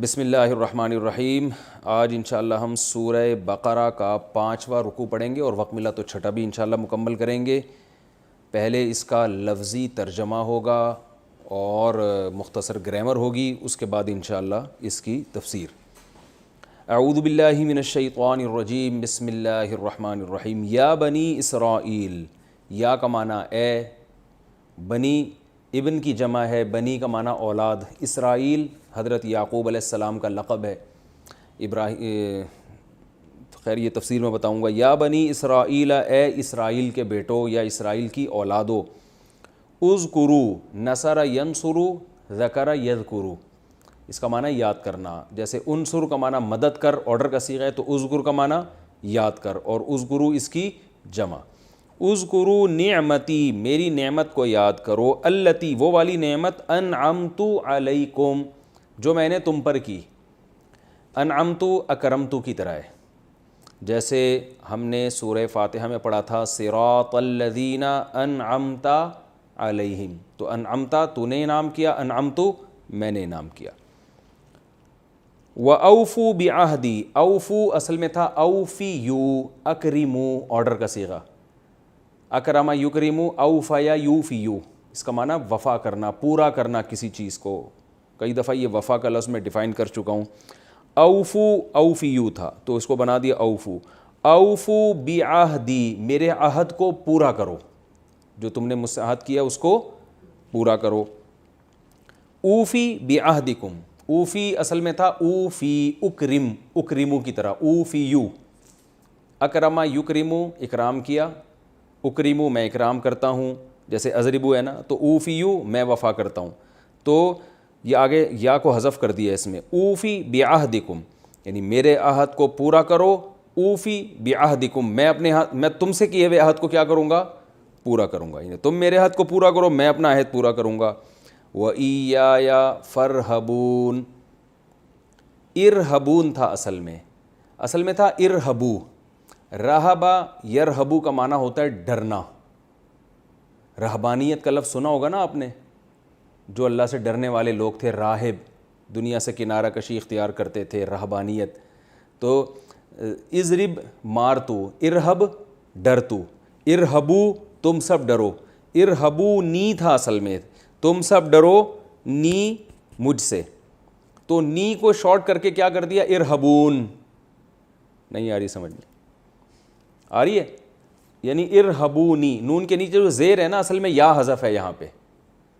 بسم اللہ الرحمن الرحیم۔ آج انشاءاللہ ہم سورہ بقرہ کا 5واں رکوع پڑھیں گے اور وقت ملا تو چھٹا بھی انشاءاللہ مکمل کریں گے۔ پہلے اس کا لفظی ترجمہ ہوگا اور مختصر گرامر ہوگی، اس کے بعد انشاءاللہ اس کی تفسیر۔ اعوذ باللہ من الشیطان الرجیم، بسم اللہ الرحمن الرحیم۔ یا بنی اسرائیل، یا کا معنی اے، بنی ابن کی جمع ہے، بنی کا معنی اولاد، اسرائیل حضرت یعقوب علیہ السلام کا لقب ہے۔ خیر یہ تفسیر میں بتاؤں گا۔ یا بنی اسرائیل، اے اسرائیل کے بیٹو یا اسرائیل کی اولادو، اذکرو نصر ینصرو، ذکر یذکرو، اس کا معنی یاد کرنا۔ جیسے انصر کا معنی مدد کر، آرڈر کا صیغہ ہے، تو اذکر کا معنی یاد کر، اور اذکرو اس کی جمع۔ اذکرو نعمتی، میری نعمت کو یاد کرو، التی وہ والی نعمت، انعمت علیکم جو میں نے تم پر کی۔ انعمت اکرمت کی طرح ہے، جیسے ہم نے سورہ فاتحہ میں پڑھا تھا صراط الذین انعمت علیہم، تو انعمت تو نے انعام کیا، انعمت میں نے انعام کیا۔ وَأَوْفُوا بِعَهْدِي، اوفو اصل میں تھا اوفیو، اکرمو آرڈر کا صیغہ، اکرم یکرمو، اوفیا یوفیو، اس کا معنی وفا کرنا، پورا کرنا کسی چیز کو۔ کئی دفعہ یہ وفا کا لفظ میں ڈیفائن کر چکا ہوں۔ اوفو اوفیو تھا تو اس کو بنا دیا اوفو۔ اوفو بعہدی، میرے عہد کو پورا کرو، جو تم نے مجھ سے عہد کیا اس کو پورا کرو۔ اوفی بعہدکم، اوفی اصل میں تھا اوفی، اکرم اکرمو کی طرح، اوفیو، اکرما یکرمو اکرام کیا، اکرمو میں اکرام کرتا ہوں، جیسے اضربو ہے نا، تو اوفیو میں وفا کرتا ہوں، تو یہ آگے یا کو حذف کر دیا اس میں۔ اوفی بعہدکم یعنی میرے عہد کو پورا کرو، اوفی بعہدکم میں تم سے کیے ہوئے عہد کو کیا کروں گا، پورا کروں گا، یعنی تم میرے عہد کو پورا کرو، میں اپنا عہد پورا کروں گا۔ وَإِيَّایَ فَارْہَبُونَ، ارہبون تھا اصل میں تھا ارہبو، رہبا یرہبو کا معنی ہوتا ہے ڈرنا۔ رہبانیت کا لفظ سنا ہوگا نا آپ نے، جو اللہ سے ڈرنے والے لوگ تھے، راہب، دنیا سے کنارہ کشی اختیار کرتے تھے، رہبانیت۔ تو اضرب مار تو، ارہب ڈر تو، ارہبو تم سب ڈرو، ارہبو نی تھا اصل میں، تم سب ڈرو نی مجھ سے، تو نی کو شارٹ کر کے کیا کر دیا، ارہبون۔ نہیں آ رہی سمجھ میں؟ آ رہی ہے؟ یعنی ارہبونی، نون کے نیچے جو زیر ہے نا اصل میں یا حذف ہے یہاں پہ،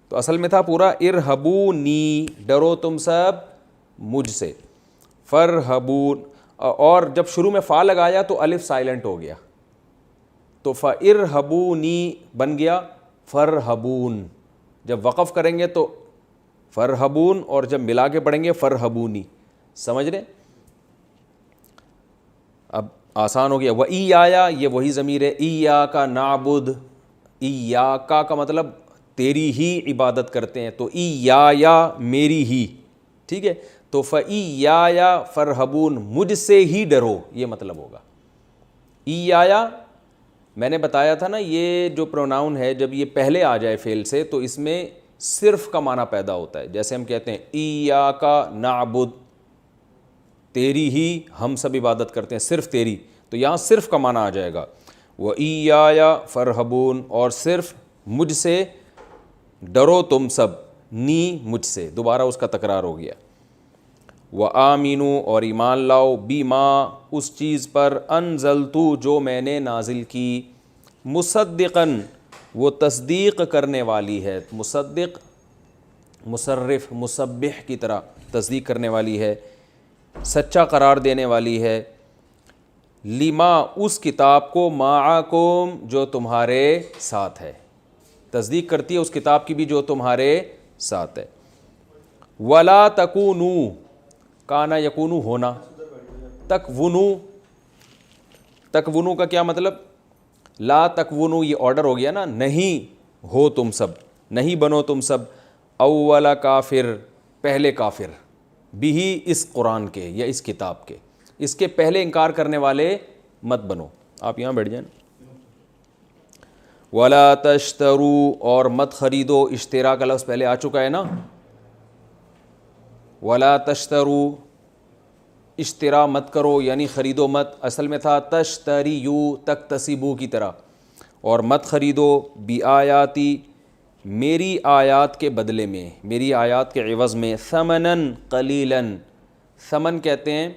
تو اصل میں تھا پورا ارہبونی، ڈرو تم سب مجھ سے۔ فرہبون، اور جب شروع میں فا لگایا تو الف سائلنٹ ہو گیا، تو فارہبونی بن گیا فرہبون۔ جب وقف کریں گے تو فرہبون، اور جب ملا کے پڑھیں گے فرہبونی۔ سمجھ رہے؟ اب آسان ہو گیا۔ وَإِيَّایَ، یہ وہی ضمیر ہے، إِيَّاكَ نَعْبُدُ، إِيَّاكَ کا مطلب تیری ہی عبادت کرتے ہیں، تو إِيَّايَ میری ہی، ٹھیک ہے، تو فَإِيَّایَ فَارْہَبُونَ مجھ سے ہی ڈرو، یہ مطلب ہوگا۔ إِيَّايَ میں نے بتایا تھا نا، یہ جو پروناؤن ہے جب یہ پہلے آ جائے فعل سے تو اس میں صرف کا معنی پیدا ہوتا ہے، جیسے ہم کہتے ہیں إِيَّاكَ نَعْبُدُ، تیری ہی ہم سب عبادت کرتے ہیں، صرف تیری، تو یہاں صرف کا معنی آ جائے گا۔ وَإِيَّایَ فَارْہَبُونَ، اور صرف مجھ سے ڈرو تم سب، نی مجھ سے، دوبارہ اس کا تکرار ہو گیا۔ وَآمِنُوا، اور ایمان لاؤ، بِمَا اس چیز پر، أَنزَلْتُ جو میں نے نازل کی، مصدقاً وہ تصدیق کرنے والی ہے، مصدق مصرف مسبح کی طرح تصدیق کرنے والی ہے، سچا قرار دینے والی ہے، لما اس کتاب کو، معکم جو تمہارے ساتھ ہے، تصدیق کرتی ہے اس کتاب کی بھی جو تمہارے ساتھ ہے۔ ولا تکونوا، کانا یکونو ہونا، تکونو، تکونو کا کیا مطلب، لا تکونو یہ آرڈر ہو گیا نا، نہیں ہو تم سب، نہیں بنو تم سب، اول کافر پہلے کافر، بھی اس قرآن کے یا اس کتاب کے، اس کے پہلے انکار کرنے والے مت بنو۔ آپ یہاں بیٹھ جائیں۔ ولا تشترو، اور مت خریدو، اشترا کا لفظ پہلے آ چکا ہے نا، ولا تشترو اشترا مت کرو یعنی خریدو مت، اصل میں تھا تشتریو تکتسبو کی طرح، اور مت خریدو بیآیاتی میری آیات کے بدلے میں، میری آیات کے عوض میں، ثمناً قلیلاً، ثمن کہتے ہیں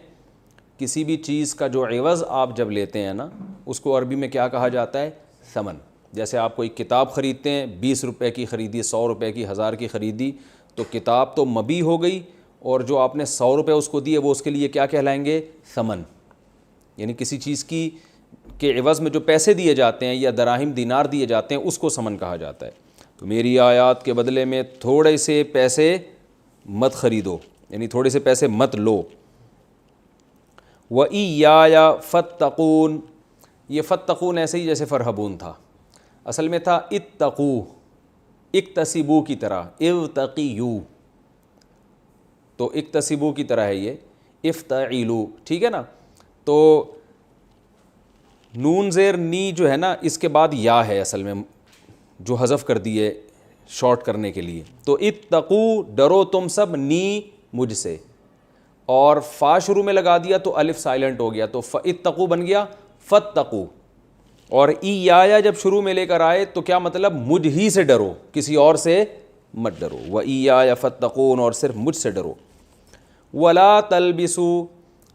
کسی بھی چیز کا جو عوض آپ جب لیتے ہیں نا اس کو عربی میں کیا کہا جاتا ہے؟ ثمن۔ جیسے آپ کوئی کتاب خریدتے ہیں، 20 روپے کی خریدی، 100 روپے کی، 1000 کی خریدی، تو کتاب تو مبیع ہو گئی، اور جو آپ نے 100 روپے اس کو دیے وہ اس کے لیے کیا کہلائیں گے؟ ثمن۔ یعنی کسی چیز کی کے عوض میں جو پیسے دیے جاتے ہیں یا دراہم دینار دیے جاتے ہیں اس کو ثمن کہا جاتا ہے۔ تو میری آیات کے بدلے میں تھوڑے سے پیسے مت خریدو، یعنی تھوڑے سے پیسے مت لو۔ وَإِيَّایَ فَاتَّقُونَ، یہ فَاتَّقُونَ ایسے ہی جیسے فرحبون تھا، اصل میں تھا اتقو، اکتسبو کی طرح، افتقیو، تو اکتسبو کی طرح ہے یہ، افتعلو، ٹھیک ہے نا؟ تو نون زیر نی جو ہے نا اس کے بعد یا ہے اصل میں، جو حذف کر دیے شارٹ کرنے کے لیے، تو اتقو ڈرو تم سب، نی مجھ سے، اور فا شروع میں لگا دیا تو الف سائلنٹ ہو گیا، تو اتقو بن گیا فتقو، اور ایایا جب شروع میں لے کر آئے تو کیا مطلب؟ مجھ ہی سے ڈرو، کسی اور سے مت ڈرو، وَإِيَّایَ فَاتَّقُونَ، اور صرف مجھ سے ڈرو۔ وَلَا تَلْبِسُوا،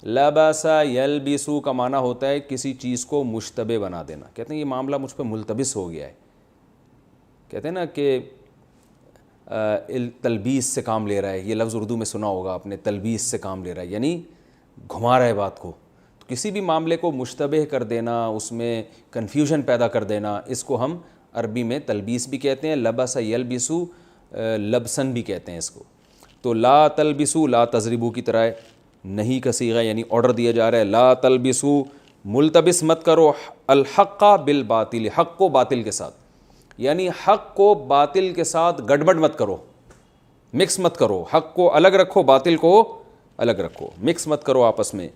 لَبَسَ يَلْبِسُ کا معنی ہوتا ہے کسی چیز کو مشتبہ بنا دینا، کہتے ہیں یہ معاملہ مجھ پہ ملتبس ہو گیا ہے، کہتے ہیں نا کہ تلبیس سے کام لے رہا ہے، یہ لفظ اردو میں سنا ہوگا آپ نے، تلبیس سے کام لے رہا ہے یعنی گھما رہا ہے بات کو، تو کسی بھی معاملے کو مشتبہ کر دینا، اس میں کنفیوژن پیدا کر دینا، اس کو ہم عربی میں تلبیس بھی کہتے ہیں، لبس یلبسو لبسن بھی کہتے ہیں اس کو۔ تو لا تلبسو لا تضربو کی طرح ہے، نہیں کا صیغہ یعنی آرڈر دیا جا رہا ہے، لا تلبسو ملتبس مت کرو الحق بالباطل، حق کو باطل کے ساتھ، یعنی حق کو باطل کے ساتھ گڑبڑ مت کرو، مکس مت کرو، حق کو الگ رکھو باطل کو الگ رکھو، مکس مت کرو آپس میں۔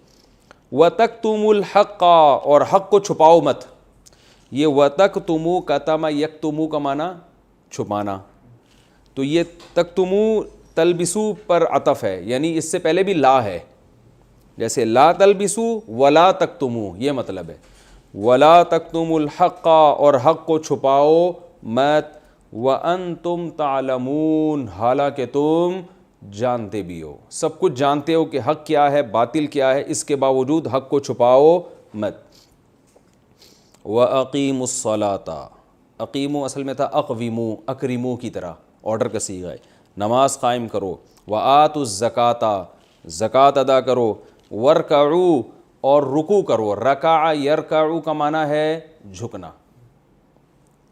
وَتَكْتُمُوا الْحَقَّ، اور حق کو چھپاؤ مت، یہ وَتَكْتُمُوا کتم یکتمو کا معنی چھپانا، تو یہ تکتمو تلبسو پر عطف ہے، یعنی اس سے پہلے بھی لا ہے، جیسے لا تلبسو ولا تکتمو، یہ مطلب ہے ولا تکتموا الحق، اور حق کو چھپاؤ مت، وانتم تعلمون، حالانکہ تم جانتے بھی ہو، سب کچھ جانتے ہو کہ حق کیا ہے باطل کیا ہے، اس کے باوجود حق کو چھپاؤ مت۔ وَأَقِیمُوا الصَّلَاةَ، اقیمو اصل میں تھا اقویمو، اکرمو کی طرح، آرڈر کا صیغہ ہے، نماز قائم کرو، وَآتُوا الزَّکَاةَ، زکوٰۃ ادا کرو، وَارْکَعُوا، اور رکوع کرو، رکع یرکعو کا معنی ہے جھکنا،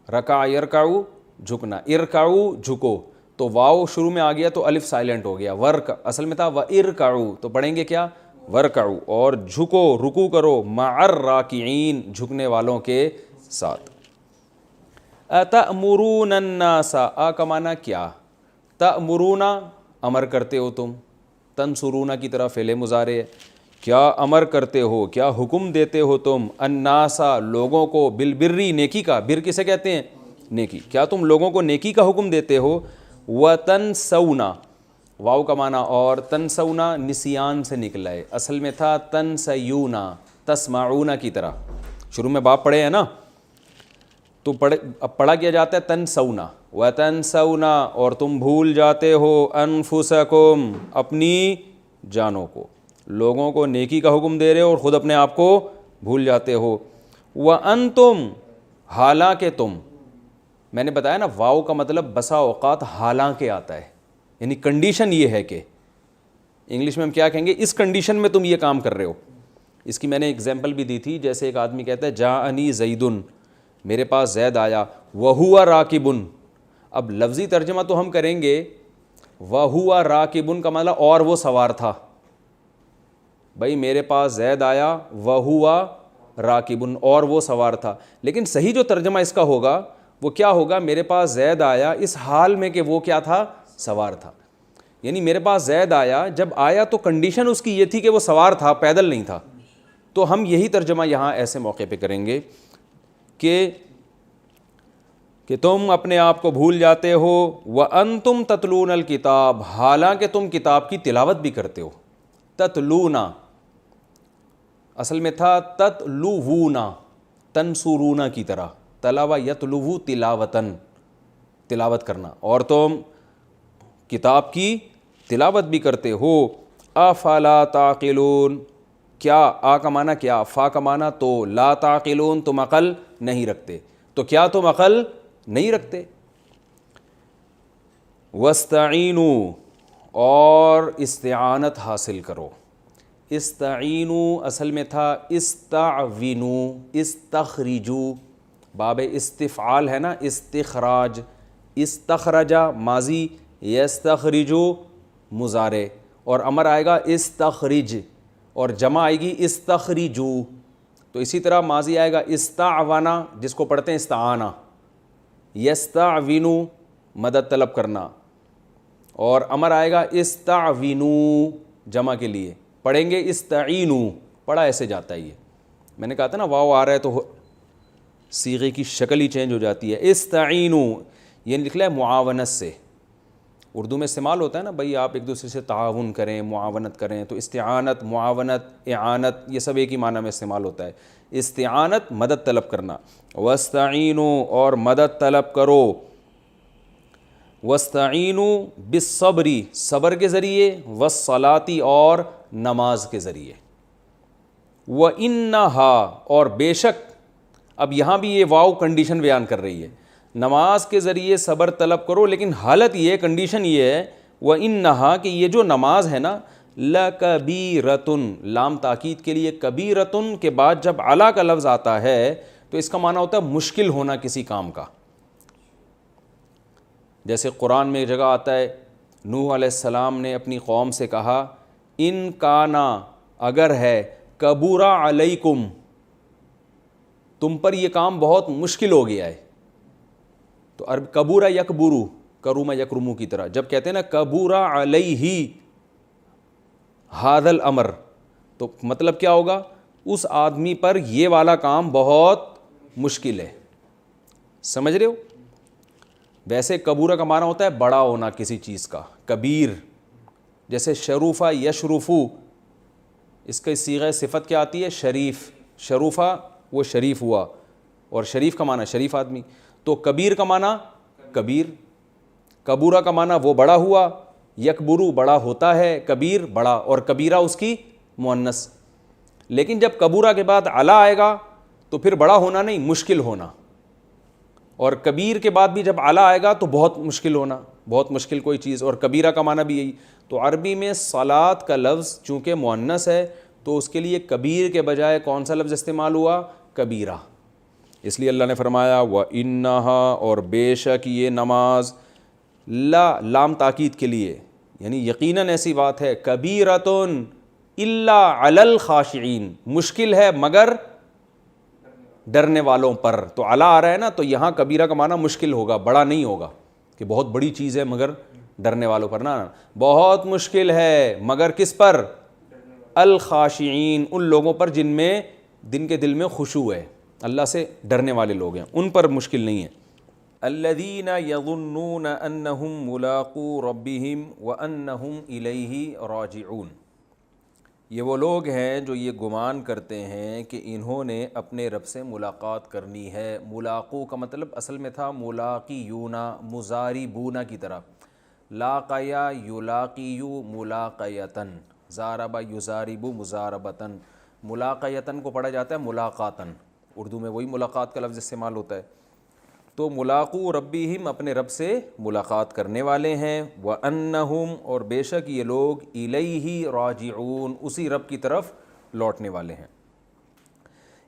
رکع یرکعو جھکنا، ارکعو جھکو، تو واو شروع میں آ گیا تو الف سائلنٹ ہو گیا، ورک اصل میں تھا وَإِرْکَعُوا، تو پڑھیں گے کیا؟ ورکعو، اور جھکو رکوع کرو، مع الراکعین، جھکنے والوں کے ساتھ۔ أَتَأْمُرُونَ النَّاسَ، آ کا معنی کیا؟ تأمرون امر کرتے ہو تم، تنصرون کی طرح فعل مضارع ہے، کیا امر کرتے ہو، کیا حکم دیتے ہو تم، الناس لوگوں کو، بالبری نیکی کا، بر کسے کہتے ہیں؟ نیکی، کیا تم لوگوں کو نیکی کا حکم دیتے ہو، وتنسون، واو کا معنی، اور تنسون نسیان سے نکلا ہے، اصل میں تھا تنسیون، تسمعون کی طرح، شروع میں باپ پڑھے ہیں نا، تو اب پڑھا کیا جاتا ہے تنسون، وتنسون، اور تم بھول جاتے ہو، انفسکم، اپنی جانوں کو، لوگوں کو نیکی کا حکم دے رہے ہو اور خود اپنے آپ کو بھول جاتے ہو، وانتم، حالانکہ تم، میں نے بتایا نا واو کا مطلب بسا اوقات حالانکہ آتا ہے، یعنی کنڈیشن یہ ہے کہ انگلش میں ہم کیا کہیں گے، اس کنڈیشن میں تم یہ کام کر رہے ہو۔ اس کی میں نے اگزامپل بھی دی تھی، جیسے ایک آدمی کہتا ہے جاءنی زیدن، میرے پاس زید آیا، وہو راکبن، اب لفظی ترجمہ تو ہم کریں گے وہو راکبن کا مطلب اور وہ سوار تھا، بھائی میرے پاس زید آیا وہو راکبن، اور وہ سوار تھا، لیکن صحیح جو ترجمہ اس کا ہوگا وہ کیا ہوگا، میرے پاس زید آیا اس حال میں کہ وہ کیا تھا، سوار تھا، یعنی میرے پاس زید آیا، جب آیا تو کنڈیشن اس کی یہ تھی کہ وہ سوار تھا، پیدل نہیں تھا، تو ہم یہی ترجمہ یہاں ایسے موقع پہ کریں گے کہ کہ تم اپنے آپ کو بھول جاتے ہو، وَأَنْتُمْ تَتْلُونَ الْكِتَابَ، حالانکہ تم کتاب کی تلاوت بھی کرتے ہو. تتلونا اصل میں تھا تتلوونا، تنصرونا کی طرح، تلاوہ یتلوو تلاوتن، تلاوت کرنا، اور تم کتاب کی تلاوت بھی کرتے ہو. افلا تعقلون، کیا، آ کا معنی کیا، فا کا معنی تو، لا تعقلون تم عقل نہیں رکھتے، تو کیا تم عقل نہیں رکھتے. واستعینوا، اور استعانت حاصل کرو. استعینوا اصل میں تھا استعوینوا، استخرجوا، باب استفعال ہے نا، استخراج، استخرجا ماضی، یستخرجو مضارع، اور امر آئے گا استخرج، اور جمع آئے گی استخرجو. تو اسی طرح ماضی آئے گا استعونا، جس کو پڑھتے ہیں استعانہ، یستعوینو مدد طلب کرنا، اور امر آئے گا استعوینو جمع کے لیے. پڑھیں گے استعینو، پڑھا ایسے جاتا ہے. یہ میں نے کہا تھا نا واو آ رہا ہے تو صیغے کی شکل ہی چینج ہو جاتی ہے. استعینو یہ نکلا ہے معاونت سے، اردو میں استعمال ہوتا ہے نا بھائی آپ ایک دوسرے سے تعاون کریں، معاونت کریں، تو استعانت، معاونت، اعانت یہ سب ایک ہی معنی میں استعمال ہوتا ہے. استعانت مدد طلب کرنا. واستعینوا، اور مدد طلب کرو. واستعینوا بالصبر، صبر کے ذریعے، والصلاۃ، اور نماز کے ذریعے. وَإِنَّهَا، اور بے شک، اب یہاں بھی یہ واو کنڈیشن بیان کر رہی ہے، نماز کے ذریعے صبر طلب کرو، لیکن حالت یہ، کنڈیشن یہ ہے، وَإِنَّهَا کہ یہ جو نماز ہے نا، لَكَبِيرَةٌ، لام تاکید کے لیے، کبیرتن کے بعد جب علی کا لفظ آتا ہے تو اس کا معنی ہوتا ہے مشکل ہونا کسی کام کا. جیسے قرآن میں ایک جگہ آتا ہے، نوح علیہ السلام نے اپنی قوم سے کہا، ان کانا، اگر ہے، کبورا علیکم، تم پر یہ کام بہت مشکل ہو گیا ہے. تو عرب کبورا یکبرو، کروما یکرمو کی طرح، جب کہتے ہیں نا کبورا علیہ ھذا الامر، تو مطلب کیا ہوگا، اس آدمی پر یہ والا کام بہت مشکل ہے. سمجھ رہے ہو؟ ویسے کبورا کا معنی ہوتا ہے بڑا ہونا کسی چیز کا، کبیر. جیسے شروفہ یشرفو، اس کا صیغہ صفت کیا آتی ہے، شریف. شروفہ وہ شریف ہوا، اور شریف کا معنی شریف آدمی. تو کبیر کا معنی کبیر، کبورا کا معنی وہ بڑا ہوا، یکبرو بڑا ہوتا ہے، کبیر بڑا، اور کبیرہ اس کی مؤنث. لیکن جب کبورا کے بعد علا آئے گا تو پھر بڑا ہونا نہیں، مشکل ہونا. اور کبیر کے بعد بھی جب علا آئے گا تو بہت مشکل ہونا، بہت مشکل کوئی چیز. اور کبیرہ کا معنی بھی یہی. تو عربی میں صلاۃ کا لفظ چونکہ مؤنث ہے تو اس کے لیے کبیر کے بجائے کون سا لفظ استعمال ہوا، کبیرہ. اس لیے اللہ نے فرمایا وَإِنَّهَا، اور بے شک یہ نماز، لا لام تاکید کے لیے، یعنی یقیناً ایسی بات ہے، کبیرۃن الا علی الخاشعین، مشکل ہے مگر ڈرنے والوں پر. تو علا آ رہا ہے نا، تو یہاں کبیرہ کا معنی مشکل ہوگا، بڑا نہیں ہوگا کہ بہت بڑی چیز ہے مگر ڈرنے والوں پر، نا بہت مشکل ہے مگر کس پر، الخاشعین، ان لوگوں پر جن میں دن کے دل میں خشوع ہے، اللہ سے ڈرنے والے لوگ ہیں، ان پر مشکل نہیں ہے. الذین یظنون انہم ملاقو ربہم وانہم الیہ راجعون، یہ وہ لوگ ہیں جو یہ گمان کرتے ہیں کہ انہوں نے اپنے رب سے ملاقات کرنی ہے. ملاقو کا مطلب اصل میں تھا ملاقیونا، مزاربونا کی طرح، لاقیا یلاقیو ملاقیتن، زاربا یزاربو مزاربتن. ملاقیتن کو پڑھا جاتا ہے ملاقاتن، اردو میں وہی ملاقات کا لفظ استعمال ہوتا ہے. تو ملاقو ربہم، اپنے رب سے ملاقات کرنے والے ہیں. وَأَنَّهُمْ، اور بے شک یہ لوگ، الیہ راجعون، اسی رب کی طرف لوٹنے والے ہیں.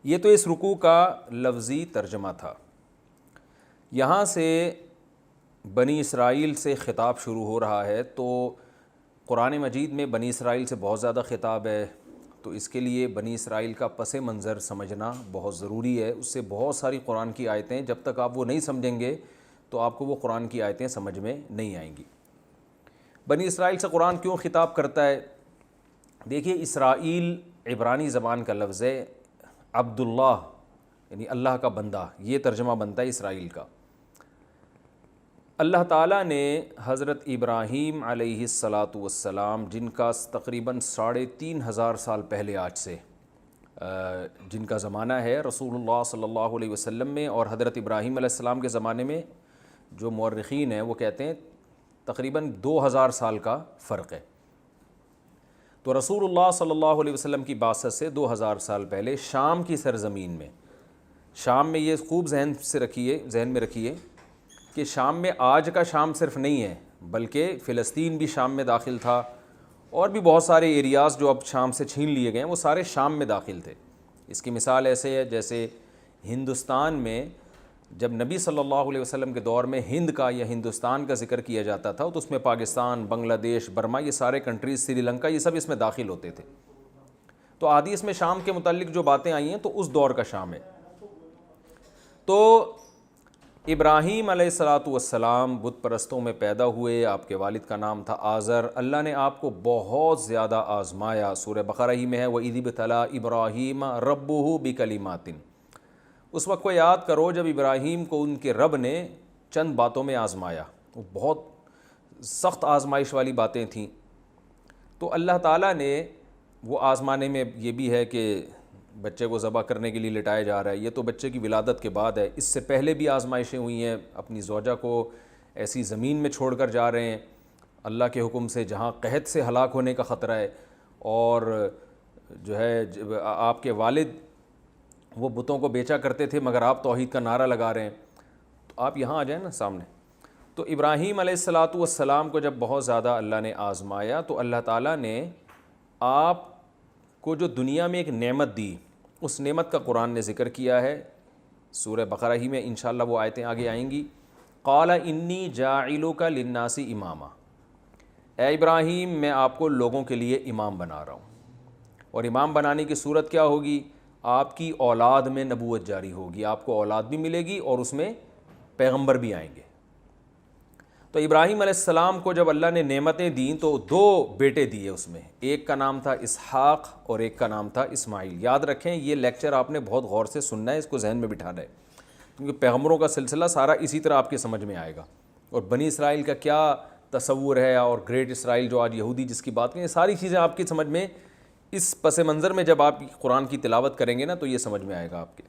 یہ تو اس رکوع کا لفظی ترجمہ تھا. یہاں سے بنی اسرائیل سے خطاب شروع ہو رہا ہے. تو قرآن مجید میں بنی اسرائیل سے بہت زیادہ خطاب ہے، تو اس کے لیے بنی اسرائیل کا پس منظر سمجھنا بہت ضروری ہے. اس سے بہت ساری قرآن کی آیتیں، جب تک آپ وہ نہیں سمجھیں گے تو آپ کو وہ قرآن کی آیتیں سمجھ میں نہیں آئیں گی. بنی اسرائیل سے قرآن کیوں خطاب کرتا ہے؟ دیکھیے، اسرائیل عبرانی زبان کا لفظ ہے، عبداللہ یعنی اللہ کا بندہ، یہ ترجمہ بنتا ہے اسرائیل کا. اللہ تعالیٰ نے حضرت ابراہیم علیہ الصلاۃ والسلام، جن کا تقریباً 3500 سال پہلے آج سے جن کا زمانہ ہے رسول اللہ صلی اللہ علیہ وسلم میں، اور حضرت ابراہیم علیہ السلام کے زمانے میں جو مورخین ہیں وہ کہتے ہیں تقریباً 2000 سال کا فرق ہے۔ تو رسول اللہ صلی اللہ علیہ وسلم کی بعثت سے 2000 سال پہلے شام کی سرزمین میں، شام میں یہ خوب ذہن میں رکھیے کہ شام میں آج کا شام صرف نہیں ہے، بلکہ فلسطین بھی شام میں داخل تھا، اور بھی بہت سارے ایریاز جو اب شام سے چھین لیے گئے ہیں وہ سارے شام میں داخل تھے۔ اس کی مثال ایسے ہے جیسے ہندوستان میں جب نبی صلی اللہ علیہ وسلم کے دور میں ہند کا یا ہندوستان کا ذکر کیا جاتا تھا تو اس میں پاکستان، بنگلہ دیش، برما، یہ سارے کنٹریز، سری لنکا، یہ سب اس میں داخل ہوتے تھے۔ تو حدیث میں شام کے متعلق جو باتیں آئی ہیں تو اس دور کا شام ہے۔ تو ابراہیم علیہ الصلاۃ والسلام بت پرستوں میں پیدا ہوئے، آپ کے والد کا نام تھا آزر۔ اللہ نے آپ کو بہت زیادہ آزمایا، سورہ بقرہ ہی میں ہے وَإِذِ ابْتَلَىٰ إِبْرَاهِيمَ رَبُّهُ بِكَلِمَاتٍ۔ اس وقت کو یاد کرو جب ابراہیم کو ان کے رب نے چند باتوں میں آزمایا، وہ بہت سخت آزمائش والی باتیں تھیں۔ تو اللہ تعالیٰ نے وہ آزمانے میں یہ بھی ہے کہ بچے کو ذبح کرنے کے لیے لٹایا جا رہا ہے، یہ تو بچے کی ولادت کے بعد ہے، اس سے پہلے بھی آزمائشیں ہوئی ہیں، اپنی زوجہ کو ایسی زمین میں چھوڑ کر جا رہے ہیں اللہ کے حکم سے جہاں قحط سے ہلاک ہونے کا خطرہ ہے، اور جو ہے آپ کے والد وہ بتوں کو بیچا کرتے تھے مگر آپ توحید کا نعرہ لگا رہے ہیں، تو آپ یہاں آ جائیں نا سامنے۔ تو ابراہیم علیہ الصلاۃ والسلام کو جب بہت زیادہ اللہ نے آزمایا تو اللہ تعالیٰ نے آپ کو جو دنیا میں ایک نعمت دی، اس نعمت کا قرآن نے ذکر کیا ہے، سورہ بقرہ ہی میں انشاءاللہ وہ آیتیں آگے آئیں گی۔ قال انی جاعلک للناس اماما، اے ابراہیم میں آپ کو لوگوں کے لیے امام بنا رہا ہوں، اور امام بنانے کی صورت کیا ہوگی؟ آپ کی اولاد میں نبوت جاری ہوگی، آپ کو اولاد بھی ملے گی اور اس میں پیغمبر بھی آئیں گے۔ تو ابراہیم علیہ السلام کو جب اللہ نے نعمتیں دیں تو 2 بیٹے دیے، اس میں ایک کا نام تھا اسحاق اور ایک کا نام تھا اسماعیل۔ یاد رکھیں یہ لیکچر آپ نے بہت غور سے سننا ہے، اس کو ذہن میں بٹھانا ہے، کیونکہ پیغمبروں کا سلسلہ سارا اسی طرح آپ کے سمجھ میں آئے گا، اور بنی اسرائیل کا کیا تصور ہے، اور گریٹ اسرائیل جو آج یہودی جس کی بات کریں، یہ ساری چیزیں آپ کی سمجھ میں اس پس منظر میں جب آپ قرآن کی تلاوت کریں گے نا تو یہ سمجھ میں آئے گا آپ کے۔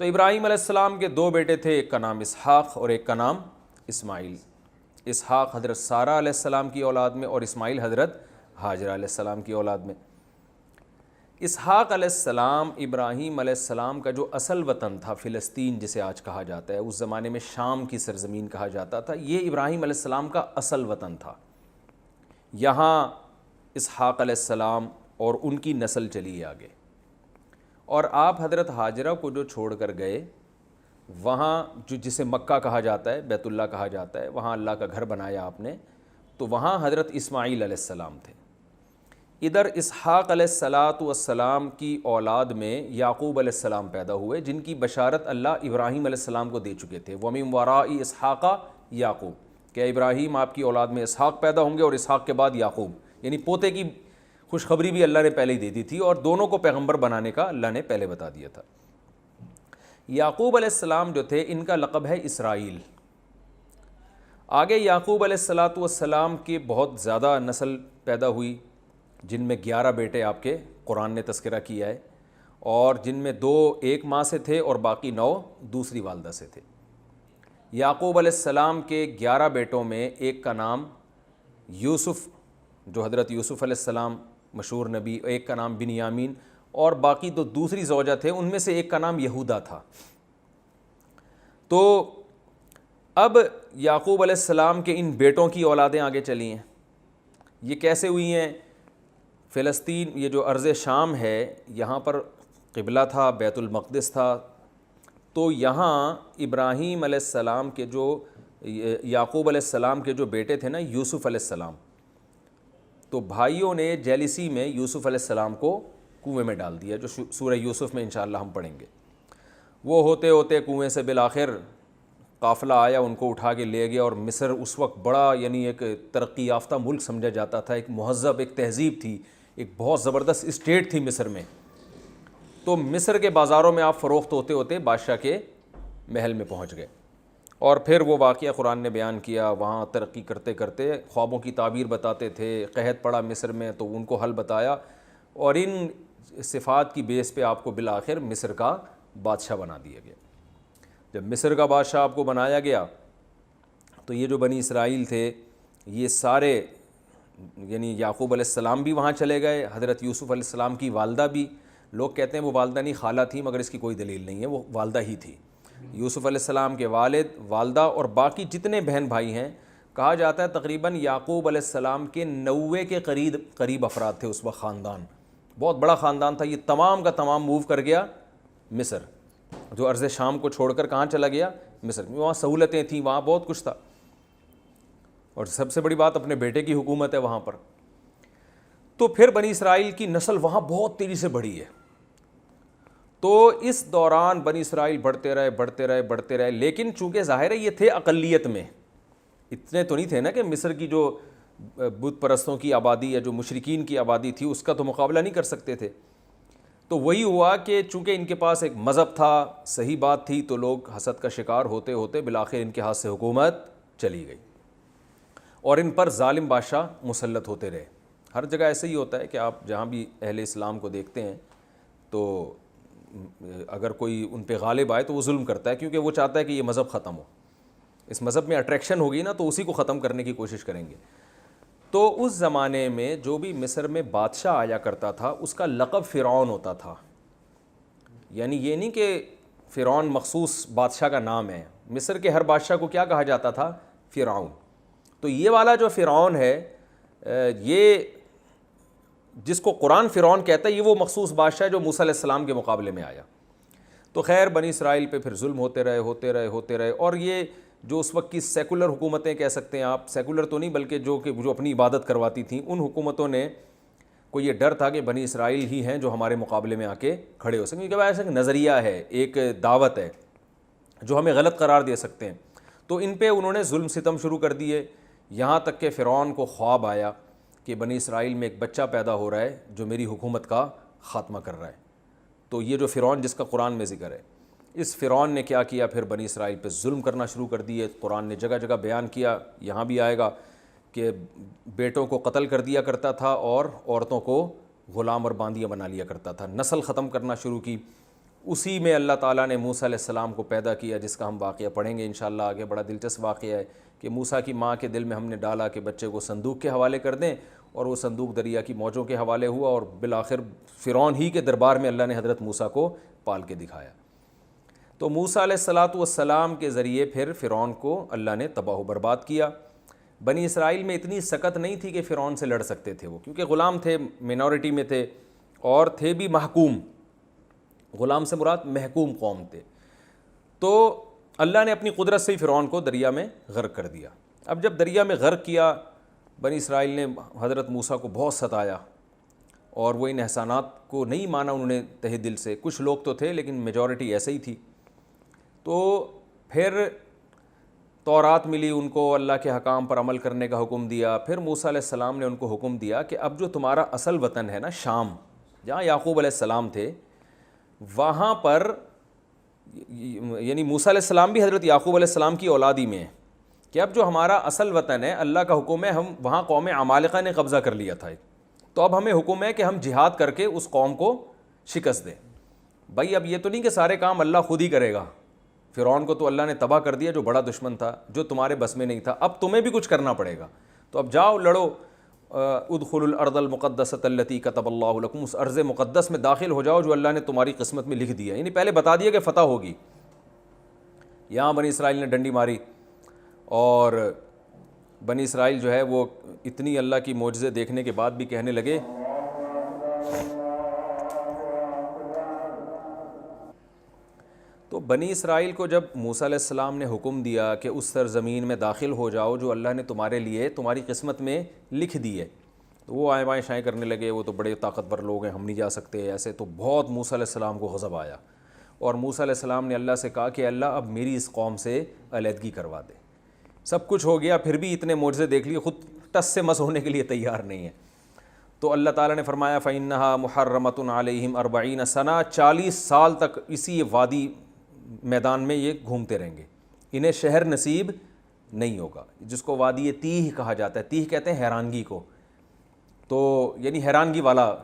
تو ابراہیم علیہ السلام کے 2 بیٹے تھے، ایک کا نام اسحاق اور ایک کا نام اسماعیل۔ اسحاق حضرت سارہ علیہ السلام کی اولاد میں، اور اسماعیل حضرت ہاجرہ علیہ السلام کی اولاد میں۔ اسحاق علیہ السلام ابراہیم علیہ السلام کا جو اصل وطن تھا فلسطین جسے آج کہا جاتا ہے، اس زمانے میں شام کی سرزمین کہا جاتا تھا، یہ ابراہیم علیہ السلام کا اصل وطن تھا۔ یہاں اسحاق علیہ السلام اور ان کی نسل چلی آگے، اور آپ حضرت ہاجرہ کو جو چھوڑ کر گئے وہاں جو جسے مکہ کہا جاتا ہے، بیت اللہ کہا جاتا ہے، وہاں اللہ کا گھر بنایا آپ نے، تو وہاں حضرت اسماعیل علیہ السلام تھے۔ ادھر اسحاق علیہ الصلاۃ والسلام کی اولاد میں یعقوب علیہ السلام پیدا ہوئے، جن کی بشارت اللہ ابراہیم علیہ السلام کو دے چکے تھے، وَمِن وَرَاءِ اسحاق یعقوب، کہ ابراہیم آپ کی اولاد میں اسحاق پیدا ہوں گے اور اسحاق کے بعد یعقوب، یعنی پوتے کی خوشخبری بھی اللہ نے پہلے ہی دے دی تھی، اور دونوں کو پیغمبر بنانے کا اللہ نے پہلے بتا دیا تھا۔ یعقوب علیہ السلام جو تھے ان کا لقب ہے اسرائیل۔ آگے یعقوب علیہ الصلاۃ والسلام کی بہت زیادہ نسل پیدا ہوئی، جن میں 11 بیٹے آپ کے قرآن نے تذکرہ کیا ہے، اور جن میں 2 ایک ماں سے تھے اور باقی 9 دوسری والدہ سے تھے۔ یعقوب علیہ السلام کے 11 بیٹوں میں ایک کا نام یوسف، جو حضرت یوسف علیہ السلام مشہور نبی، ایک کا نام بنیامین، اور باقی 2 دوسری زوجہ تھے، ان میں سے ایک کا نام یہودا تھا۔ تو اب یعقوب علیہ السلام کے ان بیٹوں کی اولادیں آگے چلی ہیں۔ یہ کیسے ہوئی ہیں؟ فلسطین، یہ جو ارض شام ہے، یہاں پر قبلہ تھا، بیت المقدس تھا، تو یہاں ابراہیم علیہ السلام کے جو یعقوب علیہ السلام کے جو بیٹے تھے نا یوسف علیہ السلام، تو بھائیوں نے جیلسی میں یوسف علیہ السلام کو کنویں میں ڈال دیا، جو سورہ یوسف میں انشاءاللہ ہم پڑھیں گے۔ وہ ہوتے ہوتے کنویں سے بالآخر قافلہ آیا، ان کو اٹھا کے لے گیا، اور مصر اس وقت بڑا یعنی ایک ترقی یافتہ ملک سمجھا جاتا تھا، ایک مہذب، ایک تہذیب تھی، ایک بہت زبردست اسٹیٹ تھی مصر میں۔ تو مصر کے بازاروں میں آپ فروخت ہوتے ہوتے بادشاہ کے محل میں پہنچ گئے، اور پھر وہ واقعہ قرآن نے بیان کیا، وہاں ترقی کرتے کرتے خوابوں کی تعبیر بتاتے تھے، قحط پڑا مصر میں تو ان کو حل بتایا، اور ان صفات کی بیس پہ آپ کو بالآخر مصر کا بادشاہ بنا دیا گیا۔ جب مصر کا بادشاہ آپ کو بنایا گیا تو یہ جو بنی اسرائیل تھے یہ سارے، یعنی یعقوب علیہ السلام بھی وہاں چلے گئے، حضرت یوسف علیہ السلام کی والدہ بھی، لوگ کہتے ہیں وہ والدہ نہیں خالہ تھی، مگر اس کی کوئی دلیل نہیں ہے، وہ والدہ ہی تھی۔ یوسف علیہ السلام کے والد، والدہ اور باقی جتنے بہن بھائی ہیں، کہا جاتا ہے تقریباً یعقوب علیہ السلام کے 90 کے قریب افراد تھے اس وقت، خاندان بہت بڑا خاندان تھا۔ یہ تمام کا تمام موو کر گیا مصر، جو ارض شام کو چھوڑ کر کہاں چلا گیا؟ مصر۔ وہاں سہولتیں تھیں، وہاں بہت کچھ تھا، اور سب سے بڑی بات اپنے بیٹے کی حکومت ہے وہاں پر۔ تو پھر بنی اسرائیل کی نسل وہاں بہت تیزی سے بڑھی ہے۔ تو اس دوران بنی اسرائیل بڑھتے رہے، لیکن چونکہ ظاہر ہے یہ تھے اقلیت میں، اتنے تو نہیں تھے نا کہ مصر کی جو بت پرستوں کی آبادی یا جو مشرکین کی آبادی تھی اس کا تو مقابلہ نہیں کر سکتے تھے۔ تو وہی ہوا کہ چونکہ ان کے پاس ایک مذہب تھا، صحیح بات تھی، تو لوگ حسد کا شکار ہوتے ہوتے بالآخر ان کے ہاتھ سے حکومت چلی گئی، اور ان پر ظالم بادشاہ مسلط ہوتے رہے۔ ہر جگہ ایسے ہی ہوتا ہے کہ آپ جہاں بھی اہل اسلام کو دیکھتے ہیں تو اگر کوئی ان پہ غالب آئے تو وہ ظلم کرتا ہے، کیونکہ وہ چاہتا ہے کہ یہ مذہب ختم ہو، اس مذہب میں اٹریکشن ہوگی نا تو اسی کو ختم کرنے کی کوشش کریں گے۔ تو اس زمانے میں جو بھی مصر میں بادشاہ آیا کرتا تھا اس کا لقب فرعون ہوتا تھا، یعنی یہ نہیں کہ فرعون مخصوص بادشاہ کا نام ہے، مصر کے ہر بادشاہ کو کیا کہا جاتا تھا؟ فرعون۔ تو یہ والا جو فرعون ہے، یہ جس کو قرآن فرعون کہتا ہے، یہ وہ مخصوص بادشاہ جو موسیٰ علیہ السلام کے مقابلے میں آیا۔ تو خیر بنی اسرائیل پہ پھر ظلم ہوتے رہے، اور یہ جو اس وقت کی سیکولر حکومتیں کہہ سکتے ہیں آپ، سیکولر تو نہیں بلکہ جو اپنی عبادت کرواتی تھیں، ان حکومتوں نے کو یہ ڈر تھا کہ بنی اسرائیل ہی ہیں جو ہمارے مقابلے میں آ کے کھڑے ہو سکیں، کیونکہ ایسا ایک نظریہ ہے، ایک دعوت ہے جو ہمیں غلط قرار دے سکتے ہیں۔ تو ان پہ انہوں نے ظلم ستم شروع کر دیے، یہاں تک کہ فرعون کو خواب آیا کہ بنی اسرائیل میں ایک بچہ پیدا ہو رہا ہے جو میری حکومت کا خاتمہ کر رہا ہے۔ تو یہ جو فرعون جس کا قرآن میں ذکر ہے، اس فرعون نے کیا کیا؟ پھر بنی اسرائیل پہ ظلم کرنا شروع کر دیے۔ قرآن نے جگہ جگہ بیان کیا، یہاں بھی آئے گا کہ بیٹوں کو قتل کر دیا کرتا تھا اور عورتوں کو غلام اور باندیاں بنا لیا کرتا تھا، نسل ختم کرنا شروع کی۔ اسی میں اللہ تعالیٰ نے موسیٰ علیہ السلام کو پیدا کیا، جس کا ہم واقعہ پڑھیں گے انشاءاللہ آگے، بڑا دلچسپ واقعہ ہے کہ موسیٰ کی ماں کے دل میں ہم نے ڈالا کہ بچے کو صندوق کے حوالے کر دیں، اور وہ صندوق دریا کی موجوں کے حوالے ہوا، اور بالآخر فرعون ہی کے دربار میں اللہ نے حضرت موسیٰ کو پال کے دکھایا۔ تو موسیٰ علیہ السلام کے ذریعے پھر فرعون کو اللہ نے تباہ و برباد کیا۔ بنی اسرائیل میں اتنی سکت نہیں تھی کہ فرعون سے لڑ سکتے تھے وہ، کیونکہ غلام تھے، مینورٹی میں تھے، اور تھے بھی محکوم، غلام سے مراد محکوم قوم تھے۔ تو اللہ نے اپنی قدرت سے ہی فرعون کو دریا میں غرق کر دیا۔ اب جب دریا میں غرق کیا، بنی اسرائیل نے حضرت موسیٰ کو بہت ستایا، اور وہ ان احسانات کو نہیں مانا انہوں نے تہ دل سے، کچھ لوگ تو تھے لیکن میجورٹی ایسے ہی تھی۔ تو پھر تورات ملی ان کو، اللہ کے حکام پر عمل کرنے کا حکم دیا۔ پھر موسیٰ علیہ السلام نے ان کو حکم دیا کہ اب جو تمہارا اصل وطن ہے نا شام، جہاں یعقوب علیہ السلام تھے، وہاں پر، یعنی موسیٰ علیہ السلام بھی حضرت یعقوب علیہ السلام کی اولادی میں ہیں، کہ اب جو ہمارا اصل وطن ہے، اللہ کا حکم ہے، ہم وہاں قوم عمالقہ نے قبضہ کر لیا تھا، تو اب ہمیں حکم ہے کہ ہم جہاد کر کے اس قوم کو شکست دیں۔ بھائی اب یہ تو نہیں کہ سارے کام اللہ خود ہی کرے گا، فرعون کو تو اللہ نے تباہ کر دیا جو بڑا دشمن تھا، جو تمہارے بس میں نہیں تھا، اب تمہیں بھی کچھ کرنا پڑے گا، تو اب جاؤ لڑو، ادخلوا الارض المقدسۃ التی کتب اللہ لکم، اس ارض مقدس میں داخل ہو جاؤ جو اللہ نے تمہاری قسمت میں لکھ دیا، یعنی پہلے بتا دیا کہ فتح ہوگی۔ یہاں بنی اسرائیل نے ڈنڈی ماری، اور بنی اسرائیل جو ہے وہ اتنی اللہ کی معجزے دیکھنے کے بعد بھی کہنے لگے تو بنی اسرائیل کو جب موسیٰ علیہ السلام نے حکم دیا کہ اس سرزمین میں داخل ہو جاؤ جو اللہ نے تمہارے لیے تمہاری قسمت میں لکھ دی ہے، تو وہ آئیں بائیں شائیں کرنے لگے، وہ تو بڑے طاقتور لوگ ہیں، ہم نہیں جا سکتے ایسے، تو بہت موسیٰ علیہ السلام کو غضب آیا، اور موسیٰ علیہ السلام نے اللہ سے کہا کہ اللہ اب میری اس قوم سے علیحدگی کروا دے۔ سب کچھ ہو گیا، پھر بھی اتنے معجزے دیکھ لیے، خود ٹس سے مس ہونے کے لیے تیار نہیں ہے۔ تو اللہ تعالیٰ نے فرمایا فَإِنَّهَا مُحَرَّمَةٌ عَلَيْهِمْ 40 سنہ، 40 سال تک اسی وادی میدان میں یہ گھومتے رہیں گے، انہیں شہر نصیب نہیں ہوگا، جس کو وادی تیہ کہا جاتا ہے۔ تیہ کہتے ہیں حیرانگی کو، تو یعنی حیرانگی والا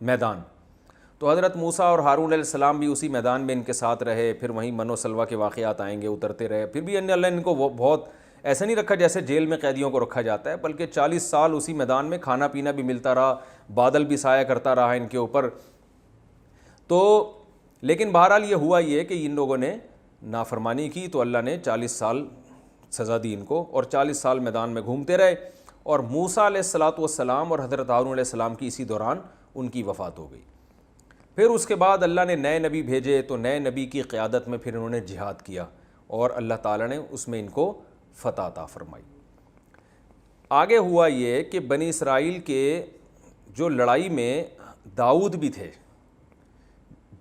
میدان۔ تو حضرت موسیٰ اور ہارون علیہ السلام بھی اسی میدان میں ان کے ساتھ رہے، پھر وہیں من و سلوہ کے واقعات آئیں گے، اترتے رہے، پھر بھی اللہ نے ان کو بہت ایسے نہیں رکھا جیسے جیل میں قیدیوں کو رکھا جاتا ہے، بلکہ 40 سال اسی میدان میں کھانا پینا بھی ملتا رہا، بادل بھی سایہ کرتا رہا ان کے اوپر۔ تو لیکن بہرحال یہ ہوا یہ کہ ان لوگوں نے نافرمانی کی تو اللہ نے 40 سال سزا دی ان کو، اور 40 سال میدان میں گھومتے رہے، اور موسیٰ علیہ السلام اور حضرت ہارون علیہ السلام کی اسی دوران ان کی وفات ہو گئی۔ پھر اس کے بعد اللہ نے نئے نبی بھیجے، تو نئے نبی کی قیادت میں پھر انہوں نے جہاد کیا، اور اللہ تعالیٰ نے اس میں ان کو فتح عطا فرمائی۔ آگے ہوا یہ کہ بنی اسرائیل کے جو لڑائی میں داؤد بھی تھے،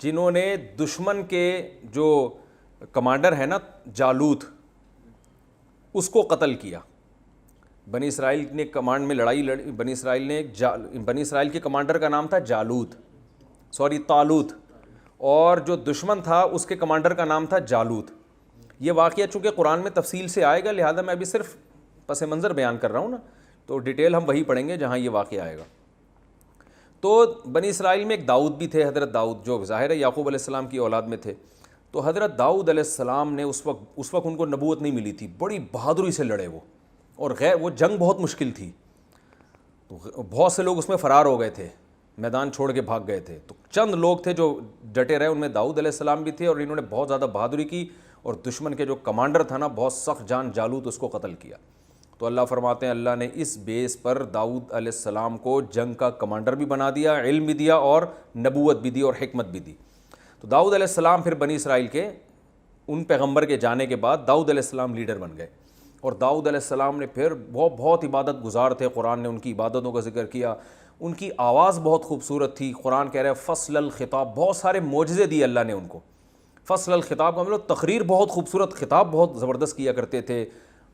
جنہوں نے دشمن کے جو کمانڈر ہے نا جالوت، اس کو قتل کیا۔ بنی اسرائیل نے کمانڈ میں لڑائی لڑی، بنی اسرائیل کے کمانڈر کا نام تھا طالوت، اور جو دشمن تھا اس کے کمانڈر کا نام تھا جالوت۔ یہ واقعہ چونکہ قرآن میں تفصیل سے آئے گا، لہذا میں ابھی صرف پس منظر بیان کر رہا ہوں نا، تو ڈیٹیل ہم وہی پڑھیں گے جہاں یہ واقعہ آئے گا۔ تو بنی اسرائیل میں ایک داؤد بھی تھے، حضرت داؤد، جو ظاہر ہے یعقوب علیہ السلام کی اولاد میں تھے۔ تو حضرت داؤد علیہ السلام نے اس وقت ان کو نبوت نہیں ملی تھی، بڑی بہادری سے لڑے وہ، اور وہ جنگ بہت مشکل تھی، تو بہت سے لوگ اس میں فرار ہو گئے تھے، میدان چھوڑ کے بھاگ گئے تھے، تو چند لوگ تھے جو ڈٹے رہے، ان میں داؤد علیہ السلام بھی تھے، اور انہوں نے بہت زیادہ بہادری کی، اور دشمن کے جو کمانڈر تھا نا بہت سخت جان جالوت، اس کو قتل کیا۔ تو اللہ فرماتے ہیں اللہ نے اس بیس پر داؤد علیہ السلام کو جنگ کا کمانڈر بھی بنا دیا، علم بھی دیا، اور نبوت بھی دی، اور حکمت بھی دی۔ تو داؤد علیہ السلام پھر بنی اسرائیل کے ان پیغمبر کے جانے کے بعد داؤد علیہ السلام لیڈر بن گئے، اور داؤد علیہ السلام نے پھر بہت عبادت گزار تھے، قرآن نے ان کی عبادتوں کا ذکر کیا، ان کی آواز بہت خوبصورت تھی، قرآن کہہ رہے ہیں فصل الخطاب، بہت سارے معجزے دیے اللہ نے ان کو۔ فصل الخطاب کا مطلب تقریر بہت خوبصورت، خطاب بہت زبردست کیا کرتے تھے،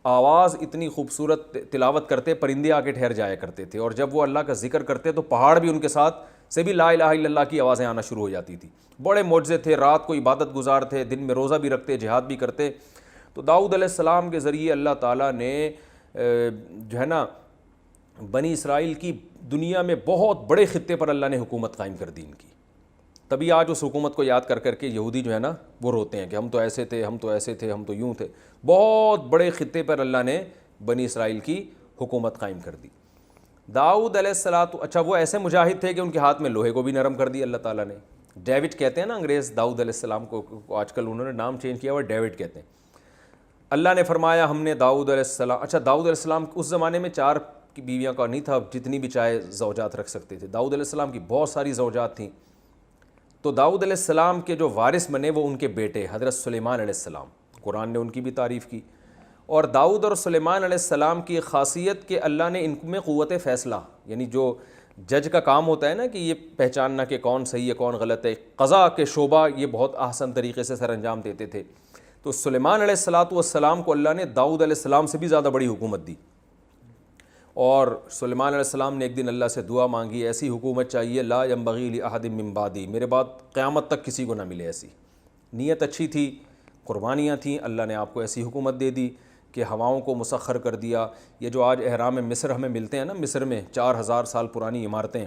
آواز اتنی خوبصورت، تلاوت کرتے پرندے آ کے ٹھہر جایا کرتے تھے، اور جب وہ اللہ کا ذکر کرتے تو پہاڑ بھی ان کے ساتھ سے بھی لا الہ الا اللہ کی آوازیں آنا شروع ہو جاتی تھی۔ بڑے معجزے تھے، رات کو عبادت گزار تھے، دن میں روزہ بھی رکھتے، جہاد بھی کرتے۔ تو داؤد علیہ السلام کے ذریعے اللہ تعالیٰ نے جو ہے نا بنی اسرائیل کی دنیا میں بہت بڑے خطے پر اللہ نے حکومت قائم کر دی ان کی۔ تبھی آج اس حکومت کو یاد کر کر کے یہودی جو ہے نا وہ روتے ہیں کہ ہم تو ایسے تھے، ہم تو ایسے تھے، ہم تو یوں تھے۔ بہت بڑے خطے پر اللہ نے بنی اسرائیل کی حکومت قائم کر دی۔ داؤد علیہ السلام، اچھا وہ ایسے مجاہد تھے کہ ان کے ہاتھ میں لوہے کو بھی نرم کر دیا اللہ تعالیٰ نے۔ ڈیوڈ کہتے ہیں نا انگریز داؤد علیہ السلام کو، آج کل انہوں نے نام چینج کیا ہوا ڈیوڈ کہتے ہیں۔ اللہ نے فرمایا ہم نے داؤد علیہ السلام، اچھا داؤد علیہ السلام اس زمانے میں 4 بیویاں کا نہیں تھا، جتنی بھی چاہے زوجات رکھ سکتے تھے۔ داؤد علیہ السلام کی بہت ساری زوجات تھیں۔ تو داؤد علیہ السلام کے جو وارث بنے وہ ان کے بیٹے حضرت سلیمان علیہ السلام، قرآن نے ان کی بھی تعریف کی۔ اور داؤد اور سلیمان علیہ السلام کی خاصیت کہ اللہ نے ان میں قوت فیصلہ، یعنی جو جج کا کام ہوتا ہے نا کہ یہ پہچاننا کہ کون صحیح ہے کون غلط ہے، قضا کے شعبہ یہ بہت احسن طریقے سے سر انجام دیتے تھے۔ تو سلیمان علیہ السلام کو اللہ نے داؤد علیہ السلام سے بھی زیادہ بڑی حکومت دی، اور سلیمان علیہ السلام نے ایک دن اللہ سے دعا مانگی، ایسی حکومت چاہیے لا ینبغی لاحد من بعدی، میرے بعد قیامت تک کسی کو نہ ملے ایسی۔ نیت اچھی تھی، قربانیاں تھیں، اللہ نے آپ کو ایسی حکومت دے دی کہ ہواؤں کو مسخر کر دیا۔ یہ جو آج احرام مصر ہمیں ملتے ہیں نا، مصر میں 4000 سال پرانی عمارتیں،